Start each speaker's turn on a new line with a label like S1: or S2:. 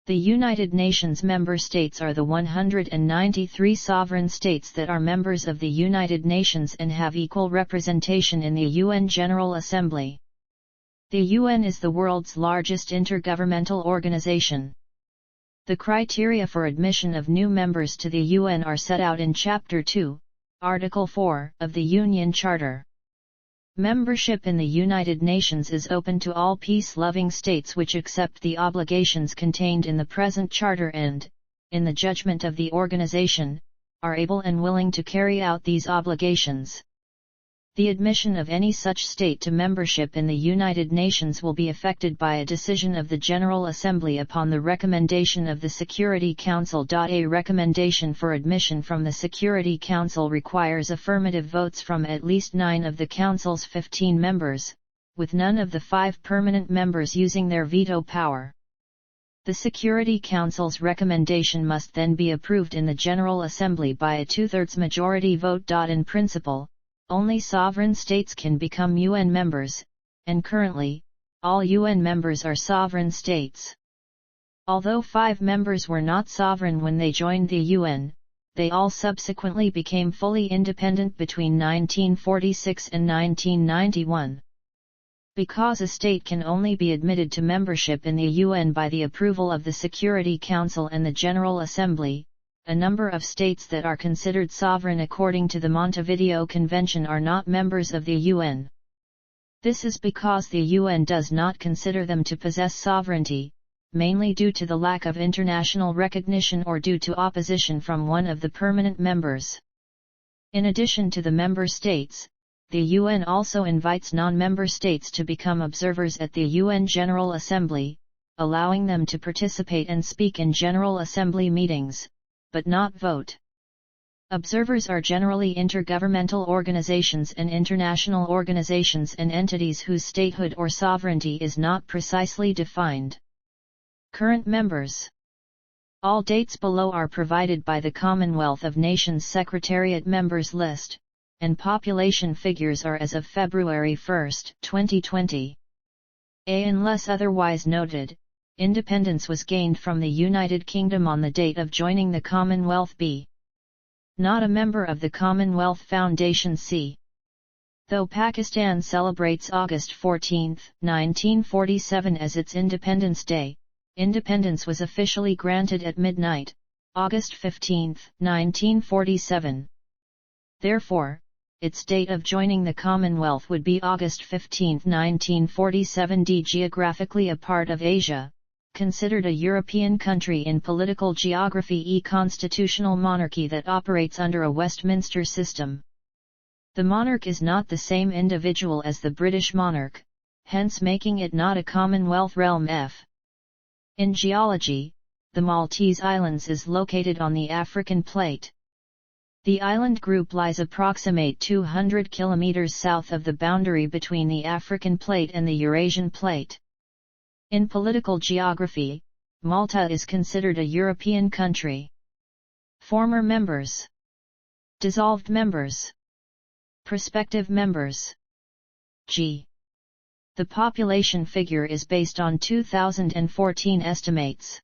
S1: The United Nations member states are the 193 sovereign states that are members of the United Nations and have equal representation in the UN General Assembly. The UN is the world's largest intergovernmental organization. The criteria for admission of new members to the UN are set out in Chapter 2, Article 4 of the Union Charter. Membership in the United Nations is open to all peace-loving states which accept the obligations contained in the present charter and, in the judgment of the organization, are able and willing to carry out these obligations. The admission of any such state to membership in the United Nations will be effected by a decision of the General Assembly upon the recommendation of the Security Council. A recommendation for admission from the Security Council requires affirmative votes from at least 9 of the Council's 15 members, with none of the 5 permanent members using their veto power. The Security Council's recommendation must then be approved in the General Assembly by a 2/3 majority vote. In principle, only sovereign states can become UN members, and currently, all UN members are sovereign states. Although 5 members were not sovereign when they joined the UN, they all subsequently became fully independent between 1946 and 1991. Because a state can only be admitted to membership in the UN by the approval of the Security Council and the General Assembly, a number of states that are considered sovereign according to the Montevideo Convention are not members of the UN. This is because the UN does not consider them to possess sovereignty, mainly due to the lack of international recognition or due to opposition from one of the permanent members. In addition to the member states, the UN also invites non-member states to become observers at the UN General Assembly, allowing them to participate and speak in General Assembly meetings, but not vote. Observers are generally intergovernmental organizations and international organizations and entities whose statehood or sovereignty is not precisely defined. Current members. All dates below are provided by the Commonwealth of Nations Secretariat members list, and population figures are as of February 1, 2020. Unless otherwise noted, independence was gained from the United Kingdom on the date of joining the Commonwealth. B. Not a member of the Commonwealth Foundation. C. Though Pakistan celebrates August 14, 1947 as its Independence Day, independence was officially granted at midnight, August 15, 1947. Therefore, its date of joining the Commonwealth would be August 15, 1947. Geographically a part of Asia, considered a European country in political geography. Constitutional monarchy that operates under a Westminster system. The monarch is not the same individual as the British monarch, hence making it not a Commonwealth realm. In geology, the Maltese Islands is located on the African plate. The island group lies approximate 200 kilometers south of the boundary between the African plate and the Eurasian plate. In political geography, Malta is considered a European country. Former members. Dissolved members. Prospective members. G. The population figure is based on 2014 estimates.